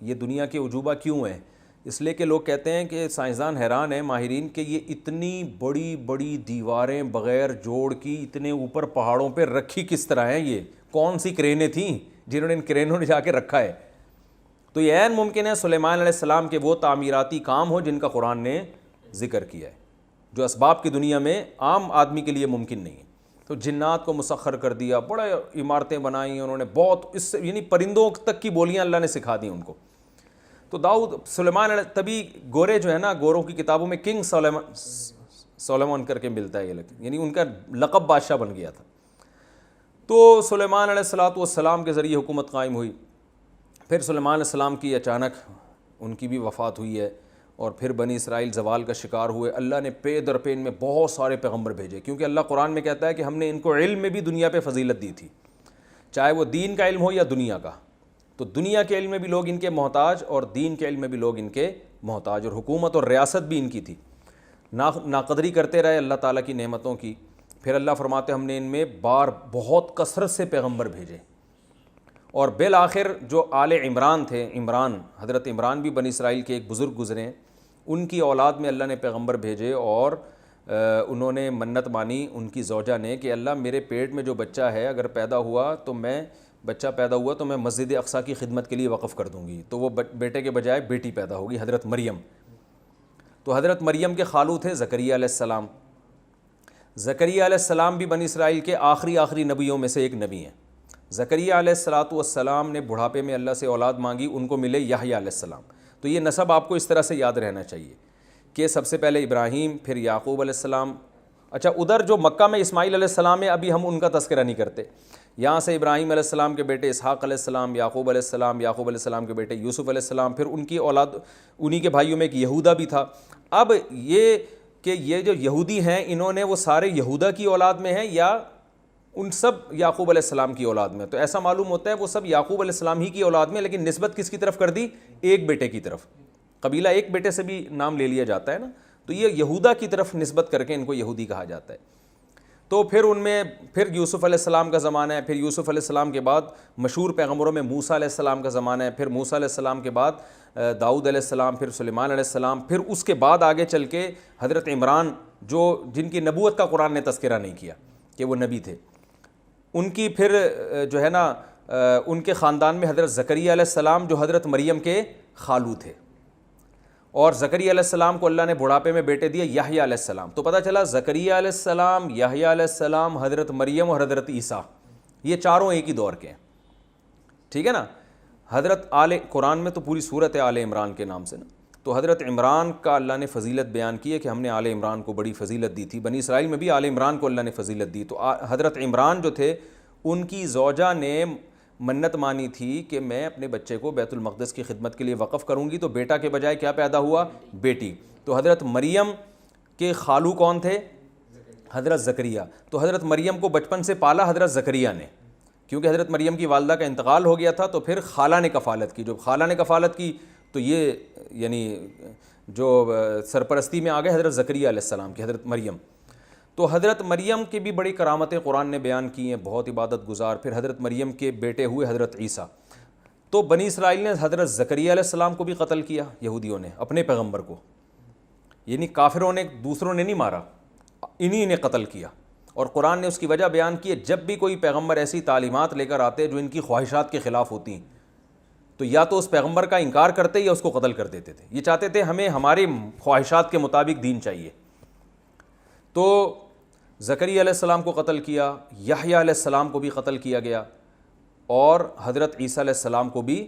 یہ دنیا کے عجوبہ کیوں ہیں؟ اس لیے کہ لوگ کہتے ہیں کہ سائنسدان حیران ہیں، ماہرین، کہ یہ اتنی بڑی بڑی دیواریں بغیر جوڑ کی اتنے اوپر پہاڑوں پہ رکھی کس طرح ہیں؟ یہ کون سی کرینیں تھیں جنہوں نے ان کرینوں نے جا کے رکھا ہے؟ تو یہ عین ممکن ہے سلیمان علیہ السلام کے وہ تعمیراتی کام ہو جن کا قرآن نے ذکر کیا ہے، جو اسباب کی دنیا میں عام آدمی کے لیے ممکن نہیں ہے۔ تو جنات کو مسخر کر دیا، بڑے عمارتیں بنائیں انہوں نے، بہت اس سے یعنی پرندوں تک کی بولیاں اللہ نے سکھا دیں ان کو۔ تو سلیمان علیہ، تبھی گورے جو ہے نا، گوروں کی کتابوں میں کنگ سلیمان کر کے ملتا ہے، یہ یعنی ان کا لقب بادشاہ بن گیا تھا۔ تو سلیمان علیہ السلام کے ذریعے حکومت قائم ہوئی۔ پھر سلیمان علیہ السلام کی اچانک ان کی بھی وفات ہوئی ہے، اور پھر بنی اسرائیل زوال کا شکار ہوئے۔ اللہ نے پے در پے ان میں بہت سارے پیغمبر بھیجے، کیونکہ اللہ قرآن میں کہتا ہے کہ ہم نے ان کو علم میں بھی دنیا پہ فضیلت دی تھی، چاہے وہ دین کا علم ہو یا دنیا کا۔ تو دنیا کے علم میں بھی لوگ ان کے محتاج، اور دین کے علم میں بھی لوگ ان کے محتاج، اور حکومت اور ریاست بھی ان کی تھی۔ ناقدری کرتے رہے اللہ تعالیٰ کی نعمتوں کی. پھر اللہ فرماتے ہم نے ان میں بہت کثرت سے پیغمبر بھیجے. اور بالآخر جو آل عمران تھے، حضرت عمران بھی بنی اسرائیل کے ایک بزرگ گزرے، ان کی اولاد میں اللہ نے پیغمبر بھیجے، اور انہوں نے منت مانی ان کی زوجہ نے کہ اللہ میرے پیٹ میں جو بچہ ہے اگر بچہ پیدا ہوا تو میں مسجد اقصیٰ کی خدمت کے لیے وقف کر دوں گی. تو وہ بیٹے کے بجائے بیٹی پیدا ہوگی، حضرت مریم. تو حضرت مریم کے خالو تھے زکریا علیہ السلام. زکریا علیہ السلام بھی بنی اسرائیل کے آخری نبیوں میں سے ایک نبی ہیں. زکریا علیہ السلام نے بڑھاپے میں اللہ سے اولاد مانگی، ان کو ملے یحییٰ علیہ السلام. تو یہ نسب آپ کو اس طرح سے یاد رہنا چاہیے کہ سب سے پہلے ابراہیم، پھر یعقوب علیہ السلام. اچھا، ادھر جو مکہ میں اسماعیل علیہ السلام ہے ابھی ہم ان کا تذکرہ نہیں کرتے. یہاں سے ابراہیم علیہ السلام کے بیٹے اسحاق علیہ السلام، یعقوب علیہ السلام کے بیٹے یوسف علیہ السلام، پھر ان کی اولاد، انہی کے بھائیوں میں ایک یہودا بھی تھا. اب یہ کہ یہ جو یہودی ہیں انہوں نے وہ سارے یہودا کی اولاد میں ہیں یا ان سب یعقوب علیہ السلام کی اولاد میں؟ تو ایسا معلوم ہوتا ہے وہ سب یعقوب علیہ السلام ہی کی اولاد میں، لیکن نسبت کس کی طرف کر دی؟ ایک بیٹے کی طرف. قبیلہ ایک بیٹے سے بھی نام لے لیا جاتا ہے نا، تو یہ یہودا کی طرف نسبت کر کے ان کو یہودی کہا جاتا ہے. تو پھر ان میں پھر یوسف علیہ السلام کا زمانہ ہے، پھر یوسف علیہ السلام کے بعد مشہور پیغمبروں میں موسیٰ علیہ السلام کا زمانہ ہے، پھر موسیٰ علیہ السلام کے بعد داؤد علیہ السلام، پھر سلیمان علیہ السلام، پھر اس کے بعد آگے چل کے حضرت عمران جن کی نبوت کا قرآن نے تذکرہ نہیں کیا کہ وہ نبی تھے، ان کی پھر جو ہے نا ان کے خاندان میں حضرت زکریا علیہ السلام جو حضرت مریم کے خالو تھے. اور زکریا علیہ السلام کو اللہ نے بڑھاپے میں بیٹے دیے یحییٰ علیہ السلام. تو پتہ چلا زکریا علیہ السلام، یحییٰ علیہ السلام، حضرت مریم اور حضرت عیسیٰ، یہ چاروں ایک ہی دور کے ہیں. ٹھیک ہے نا. قرآن میں تو پوری صورت ہے آل عمران کے نام سے نا. تو حضرت عمران کا اللہ نے فضیلت بیان کی ہے کہ ہم نے آل عمران کو بڑی فضیلت دی تھی. بنی اسرائیل میں بھی آل عمران کو اللہ نے فضیلت دی. تو حضرت عمران جو تھے ان کی زوجہ نے منت مانی تھی کہ میں اپنے بچے کو بیت المقدس کی خدمت کے لیے وقف کروں گی، تو بیٹا کے بجائے کیا پیدا ہوا؟ بیٹی. تو حضرت مریم کے خالو کون تھے؟ حضرت زکریا. تو حضرت مریم کو بچپن سے پالا حضرت زکریا نے، کیونکہ حضرت مریم کی والدہ کا انتقال ہو گیا تھا. تو پھر خالہ نے کفالت کی. جب خالہ نے کفالت کی تو یہ یعنی جو سرپرستی میں آ گئے حضرت زکریا علیہ السلام کی، حضرت مریم. تو حضرت مریم کی بھی بڑی کرامتیں قرآن نے بیان کی ہیں، بہت عبادت گزار. پھر حضرت مریم کے بیٹے ہوئے حضرت عیسیٰ. تو بنی اسرائیل نے حضرت زکریا علیہ السلام کو بھی قتل کیا، یہودیوں نے اپنے پیغمبر کو، یعنی کافروں نے، دوسروں نے نہیں مارا، انہی نے قتل کیا. اور قرآن نے اس کی وجہ بیان کی ہے، جب بھی کوئی پیغمبر ایسی تعلیمات لے کر آتے جو ان کی خواہشات کے خلاف ہوتی ہیں تو یا تو اس پیغمبر کا انکار کرتے یا اس کو قتل کر دیتے تھے. یہ چاہتے تھے ہمیں ہماری خواہشات کے مطابق دین چاہیے. تو زکریا علیہ السلام کو قتل کیا، یحییٰ علیہ السلام کو بھی قتل کیا گیا، اور حضرت عیسیٰ علیہ السلام کو بھی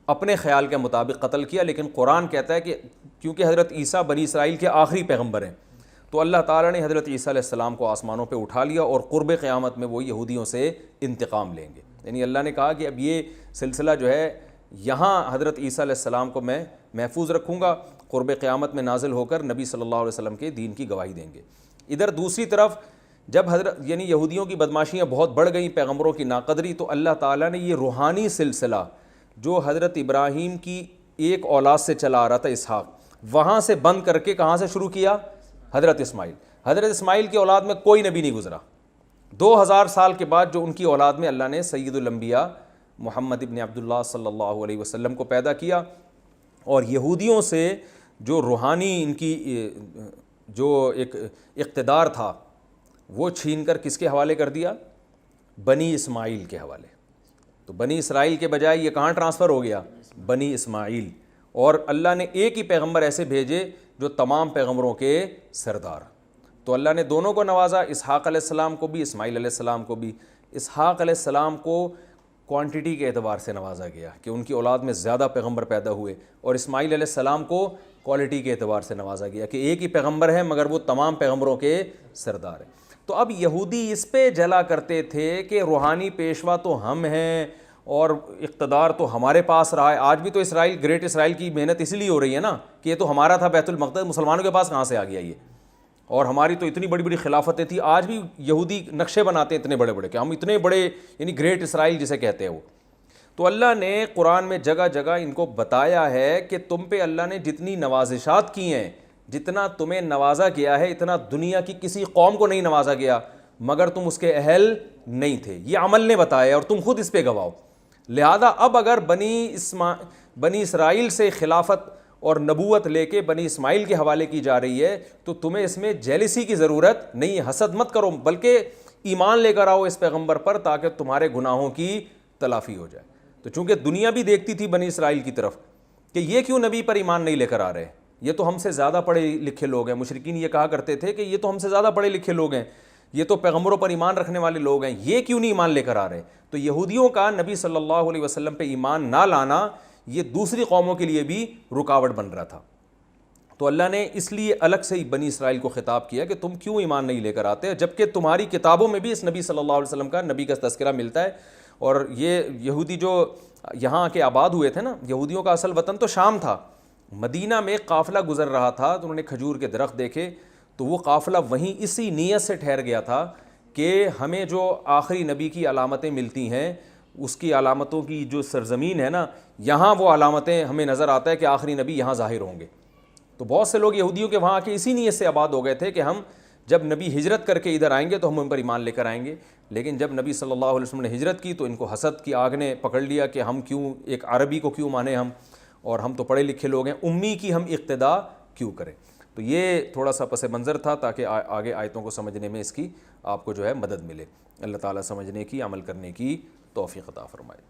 اپنے خیال کے مطابق قتل کیا. لیکن قرآن کہتا ہے کہ کیونکہ حضرت عیسیٰ بنی اسرائیل کے آخری پیغمبر ہیں تو اللہ تعالیٰ نے حضرت عیسیٰ علیہ السلام کو آسمانوں پہ اٹھا لیا، اور قرب قیامت میں وہ یہودیوں سے انتقام لیں گے. یعنی اللہ نے کہا کہ اب یہ سلسلہ جو ہے یہاں حضرت عیسیٰ علیہ السلام کو میں محفوظ رکھوں گا، قرب قیامت میں نازل ہو کر نبی صلی اللہ علیہ وسلم کے دین کی گواہی دیں گے. ادھر دوسری طرف جب یعنی یہودیوں کی بدماشیاں بہت بڑھ گئیں، پیغمبروں کی ناقدری، تو اللہ تعالیٰ نے یہ روحانی سلسلہ جو حضرت ابراہیم کی ایک اولاد سے چلا آ رہا تھا اسحاق، وہاں سے بند کر کے کہاں سے شروع کیا؟ حضرت اسماعیل. حضرت اسماعیل کی اولاد میں کوئی نبی نہیں گزرا. 2000 سال کے بعد جو ان کی اولاد میں اللہ نے سید الانبیاء محمد ابن عبداللہ صلی اللہ علیہ وسلم کو پیدا کیا، اور یہودیوں سے جو روحانی ان کی جو ایک اقتدار تھا وہ چھین کر کس کے حوالے کر دیا؟ بنی اسماعیل کے حوالے. تو بنی اسرائیل کے بجائے یہ کہاں ٹرانسفر ہو گیا؟ بنی اسماعیل. اور اللہ نے ایک ہی پیغمبر ایسے بھیجے جو تمام پیغمبروں کے سردار. تو اللہ نے دونوں کو نوازا، اسحاق علیہ السلام کو بھی، اسماعیل علیہ السلام کو بھی. اسحاق علیہ السلام کو کوانٹٹی کے اعتبار سے نوازا گیا کہ ان کی اولاد میں زیادہ پیغمبر پیدا ہوئے، اور اسماعیل علیہ السلام کو کوالٹی کے اعتبار سے نوازا گیا کہ ایک ہی پیغمبر ہے مگر وہ تمام پیغمبروں کے سردار ہیں. تو اب یہودی اس پہ جلا کرتے تھے کہ روحانی پیشوا تو ہم ہیں اور اقتدار تو ہمارے پاس رہا ہے. آج بھی تو اسرائیل، گریٹ اسرائیل کی محنت اس لیے ہو رہی ہے نا کہ یہ تو ہمارا تھا بیت المقدس، مسلمانوں کے پاس کہاں سے آ گیا یہ، اور ہماری تو اتنی بڑی بڑی خلافتیں تھیں. آج بھی یہودی نقشے بناتے ہیں اتنے بڑے بڑے کہ ہم اتنے بڑے، یعنی گریٹ اسرائیل جسے کہتے ہیں وہ. تو اللہ نے قرآن میں جگہ جگہ ان کو بتایا ہے کہ تم پہ اللہ نے جتنی نوازشات کی ہیں، جتنا تمہیں نوازا گیا ہے اتنا دنیا کی کسی قوم کو نہیں نوازا گیا مگر تم اس کے اہل نہیں تھے. یہ عمل نے بتایا اور تم خود اس پہ گواہ. لہذا اب اگر بنی اسرائیل سے خلافت اور نبوت لے کے بنی اسماعیل کے حوالے کی جا رہی ہے تو تمہیں اس میں جیلسی کی ضرورت نہیں ہے. حسد مت کرو بلکہ ایمان لے کر آؤ اس پیغمبر پر تاکہ تمہارے گناہوں کی تلافی ہو جائے. تو چونکہ دنیا بھی دیکھتی تھی بنی اسرائیل کی طرف کہ یہ کیوں نبی پر ایمان نہیں لے کر آ رہے, یہ تو ہم سے زیادہ پڑھے لکھے لوگ ہیں. مشرکین یہ کہا کرتے تھے کہ یہ تو ہم سے زیادہ پڑھے لکھے لوگ ہیں, یہ تو پیغمبروں پر ایمان رکھنے والے لوگ ہیں, یہ کیوں نہیں ایمان لے کر آ رہے. تو یہودیوں کا نبی صلی اللہ علیہ وسلم پہ ایمان نہ لانا یہ دوسری قوموں کے لیے بھی رکاوٹ بن رہا تھا. تو اللہ نے اس لیے الگ سے ہی بنی اسرائیل کو خطاب کیا کہ تم کیوں ایمان نہیں لے کر آتے, جبکہ تمہاری کتابوں میں بھی اس نبی صلی اللہ علیہ وسلم کا نبی کا تذکرہ ملتا ہے. اور یہ یہودی جو یہاں کے آباد ہوئے تھے نا, یہودیوں کا اصل وطن تو شام تھا. مدینہ میں قافلہ گزر رہا تھا تو انہوں نے کھجور کے درخت دیکھے تو وہ قافلہ وہیں اسی نیت سے ٹھہر گیا تھا کہ ہمیں جو آخری نبی کی علامتیں ملتی ہیں اس کی علامتوں کی جو سرزمین ہے نا, یہاں وہ علامتیں ہمیں نظر آتا ہے کہ آخری نبی یہاں ظاہر ہوں گے. تو بہت سے لوگ یہودیوں کے وہاں آ کے اسی نیت سے آباد ہو گئے تھے کہ ہم جب نبی ہجرت کر کے ادھر آئیں گے تو ہم ان پر ایمان لے کر آئیں گے. لیکن جب نبی صلی اللہ علیہ وسلم نے ہجرت کی تو ان کو حسد کی آگ نے پکڑ لیا کہ ہم کیوں ایک عربی کو کیوں مانیں ہم, اور ہم تو پڑھے لکھے لوگ ہیں, امی کی ہم اقتدا کیوں کریں. تو یہ تھوڑا سا پس منظر تھا تاکہ آگے آیتوں کو سمجھنے میں اس کی آپ کو جو ہے مدد ملے. اللہ تعالیٰ سمجھنے کی عمل کرنے کی توفیق عطا فرمائے.